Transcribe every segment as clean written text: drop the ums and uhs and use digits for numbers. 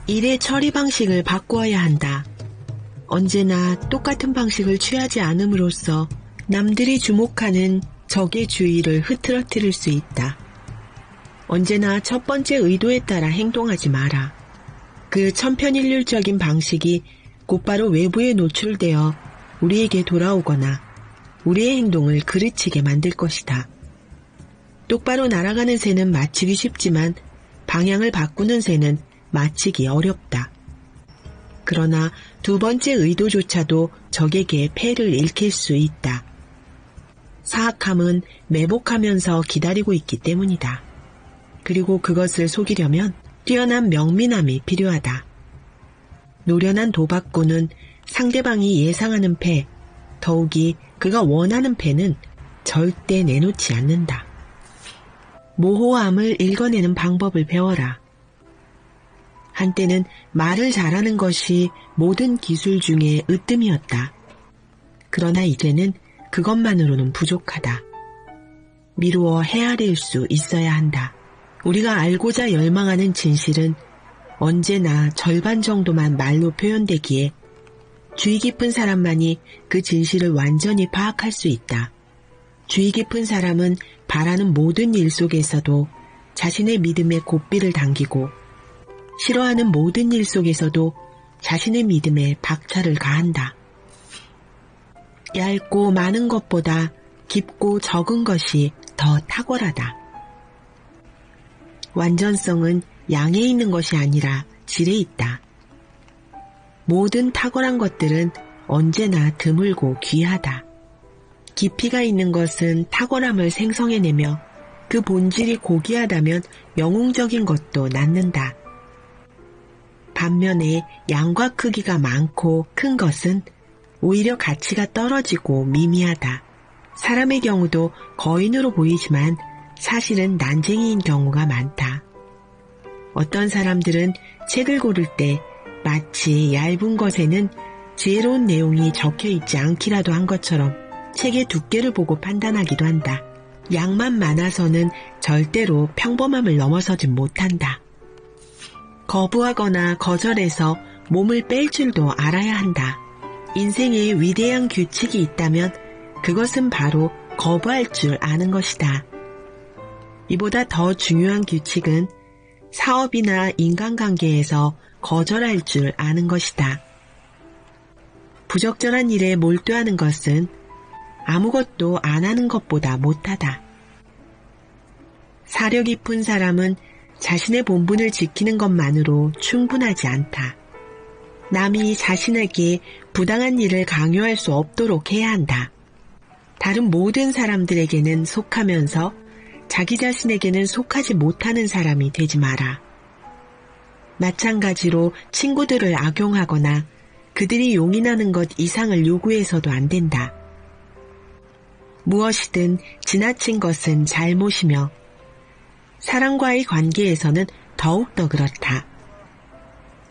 일의 처리 방식을 바꾸어야 한다. 언제나 똑같은 방식을 취하지 않음으로써 남들이 주목하는 적의 주의를 흐트러뜨릴 수 있다. 언제나 첫 번째 의도에 따라 행동하지 마라. 그 천편일률적인 방식이 곧바로 외부에 노출되어 우리에게 돌아오거나 우리의 행동을 그르치게 만들 것이다. 똑바로 날아가는 새는 맞추기 쉽지만 방향을 바꾸는 새는 맞히기 어렵다. 그러나 두 번째 의도조차도 적에게 패를 일으킬 수 있다. 사악함은 매복하면서 기다리고 있기 때문이다. 그리고 그것을 속이려면 뛰어난 명민함이 필요하다. 노련한 도박꾼은 상대방이 예상하는 패, 더욱이 그가 원하는 패는 절대 내놓지 않는다. 모호함을 읽어내는 방법을 배워라. 한때는 말을 잘하는 것이 모든 기술 중에 으뜸이었다. 그러나 이제는 그것만으로는 부족하다. 미루어 헤아릴 수 있어야 한다. 우리가 알고자 열망하는 진실은 언제나 절반 정도만 말로 표현되기에 주의 깊은 사람만이 그 진실을 완전히 파악할 수 있다. 주의 깊은 사람은 바라는 모든 일 속에서도 자신의 믿음에 고삐를 당기고 싫어하는 모든 일 속에서도 자신의 믿음에 박차를 가한다. 얇고 많은 것보다 깊고 적은 것이 더 탁월하다. 완전성은 양에 있는 것이 아니라 질에 있다. 모든 탁월한 것들은 언제나 드물고 귀하다. 깊이가 있는 것은 탁월함을 생성해내며 그 본질이 고귀하다면 영웅적인 것도 낳는다. 반면에 양과 크기가 많고 큰 것은 오히려 가치가 떨어지고 미미하다. 사람의 경우도 거인으로 보이지만 사실은 난쟁이인 경우가 많다. 어떤 사람들은 책을 고를 때 마치 얇은 것에는 지혜로운 내용이 적혀있지 않기라도 한 것처럼 책의 두께를 보고 판단하기도 한다. 양만 많아서는 절대로 평범함을 넘어서지 못한다. 거부하거나 거절해서 몸을 뺄 줄도 알아야 한다. 인생에 위대한 규칙이 있다면 그것은 바로 거부할 줄 아는 것이다. 이보다 더 중요한 규칙은 사업이나 인간관계에서 거절할 줄 아는 것이다. 부적절한 일에 몰두하는 것은 아무것도 안 하는 것보다 못하다. 사려 깊은 사람은 자신의 본분을 지키는 것만으로 충분하지 않다. 남이 자신에게 부당한 일을 강요할 수 없도록 해야 한다. 다른 모든 사람들에게는 속하면서 자기 자신에게는 속하지 못하는 사람이 되지 마라. 마찬가지로 친구들을 악용하거나 그들이 용인하는 것 이상을 요구해서도 안 된다. 무엇이든 지나친 것은 잘못이며 사람과의 관계에서는 더욱더 그렇다.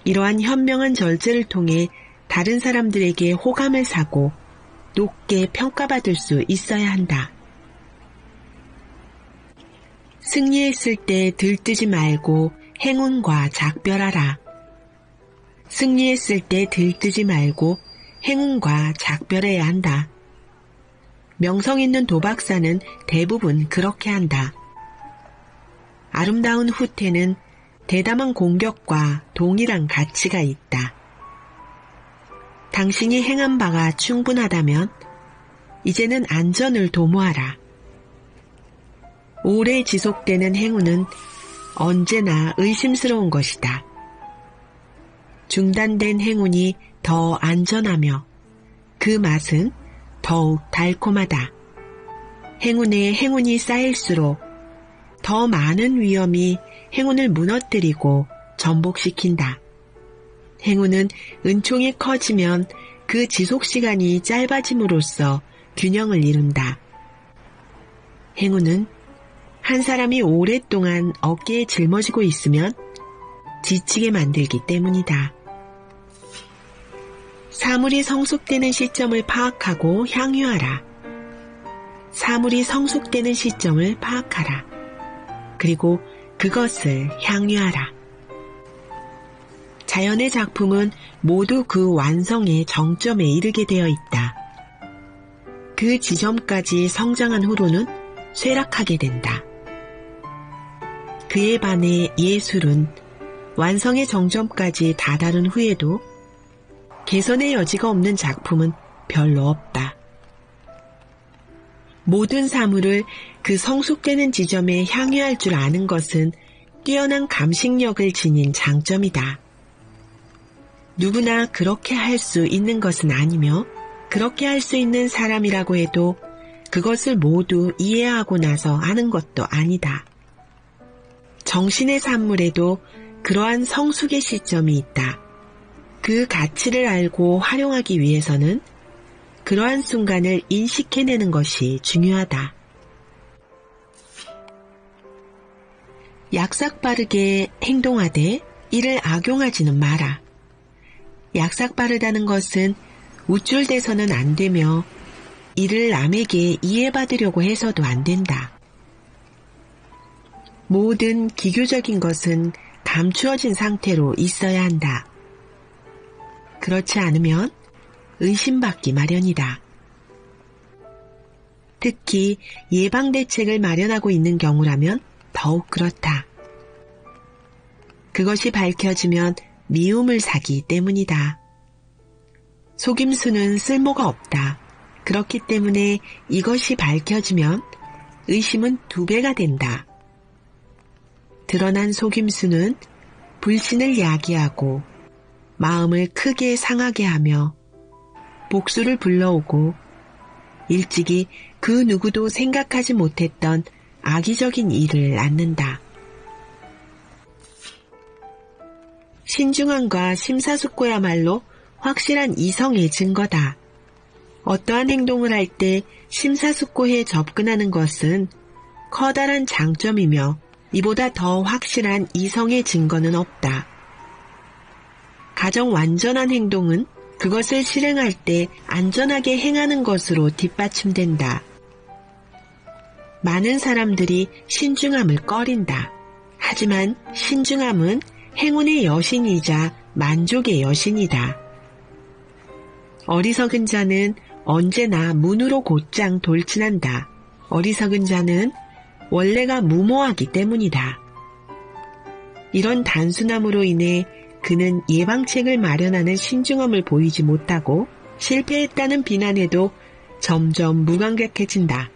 이러한 현명한 절제를 통해 다른 사람들에게 호감을 사고 높게 평가받을 수 있어야 한다. 승리했을 때 들뜨지 말고 행운과 작별하라. 승리했을 때 들뜨지 말고 행운과 작별해야 한다. 명성 있는 도박사는 대부분 그렇게 한다. 아름다운 후퇴는 대담한 공격과 동일한 가치가 있다. 당신이 행한 바가 충분하다면 이제는 안전을 도모하라. 오래 지속되는 행운은 언제나 의심스러운 것이다. 중단된 행운이 더 안전하며 그 맛은 더욱 달콤하다. 행운에 행운이 쌓일수록 더 많은 위험이 행운을 무너뜨리고 전복시킨다. 행운은 은총이 커지면 그 지속시간이 짧아짐으로써 균형을 이룬다. 행운은 한 사람이 오랫동안 어깨에 짊어지고 있으면 지치게 만들기 때문이다. 사물이 성숙되는 시점을 파악하고 향유하라. 사물이 성숙되는 시점을 파악하라. 그리고 그것을 향유하라. 자연의 작품은 모두 그 완성의 정점에 이르게 되어 있다. 그 지점까지 성장한 후로는 쇠락하게 된다. 그에 반해 예술은 완성의 정점까지 다다른 후에도 개선의 여지가 없는 작품은 별로 없다. 모든 사물을 그 성숙되는 지점에 향유할 줄 아는 것은 뛰어난 감식력을 지닌 장점이다. 누구나 그렇게 할 수 있는 것은 아니며 그렇게 할 수 있는 사람이라고 해도 그것을 모두 이해하고 나서 하는 것도 아니다. 정신의 산물에도 그러한 성숙의 시점이 있다. 그 가치를 알고 활용하기 위해서는 그러한 순간을 인식해내는 것이 중요하다. 약삭빠르게 행동하되 이를 악용하지는 마라. 약삭빠르다는 것은 우쭐대서는 안 되며 이를 남에게 이해받으려고 해서도 안 된다. 모든 기교적인 것은 감추어진 상태로 있어야 한다. 그렇지 않으면 의심받기 마련이다. 특히 예방대책을 마련하고 있는 경우라면 더욱 그렇다. 그것이 밝혀지면 미움을 사기 때문이다. 속임수는 쓸모가 없다. 그렇기 때문에 이것이 밝혀지면 의심은 2배가 된다. 드러난 속임수는 불신을 야기하고 마음을 크게 상하게 하며 복수를 불러오고 일찍이 그 누구도 생각하지 못했던 악의적인 일을 낳는다. 신중함과 심사숙고야말로 확실한 이성의 증거다. 어떠한 행동을 할 때 심사숙고해 접근하는 것은 커다란 장점이며 이보다 더 확실한 이성의 증거는 없다. 가장 완전한 행동은 그것을 실행할 때 안전하게 행하는 것으로 뒷받침된다. 많은 사람들이 신중함을 꺼린다. 하지만 신중함은 행운의 여신이자 만족의 여신이다. 어리석은 자는 언제나 문으로 곧장 돌진한다. 어리석은 자는 원래가 무모하기 때문이다. 이런 단순함으로 인해 그는 예방책을 마련하는 신중함을 보이지 못하고 실패했다는 비난에도 점점 무감각해진다.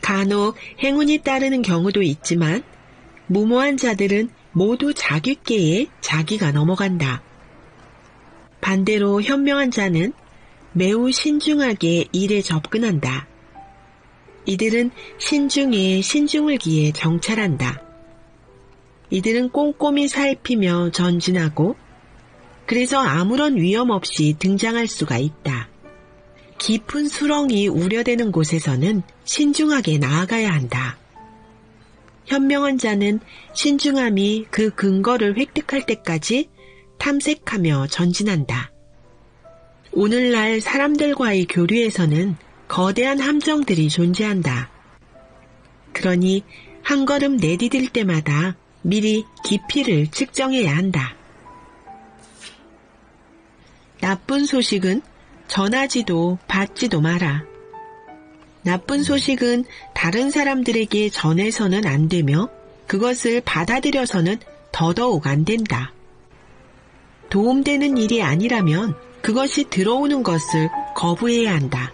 간혹 행운이 따르는 경우도 있지만 무모한 자들은 모두 자기꾀에 자기가 넘어간다. 반대로 현명한 자는 매우 신중하게 일에 접근한다. 이들은 신중에 신중을 기해 정찰한다. 이들은 꼼꼼히 살피며 전진하고 그래서 아무런 위험 없이 등장할 수가 있다. 깊은 수렁이 우려되는 곳에서는 신중하게 나아가야 한다. 현명한 자는 신중함이 그 근거를 획득할 때까지 탐색하며 전진한다. 오늘날 사람들과의 교류에서는 거대한 함정들이 존재한다. 그러니 한 걸음 내디딜 때마다 미리 깊이를 측정해야 한다. 나쁜 소식은 전하지도 받지도 마라. 나쁜 소식은 다른 사람들에게 전해서는 안 되며 그것을 받아들여서는 더더욱 안 된다. 도움되는 일이 아니라면 그것이 들어오는 것을 거부해야 한다.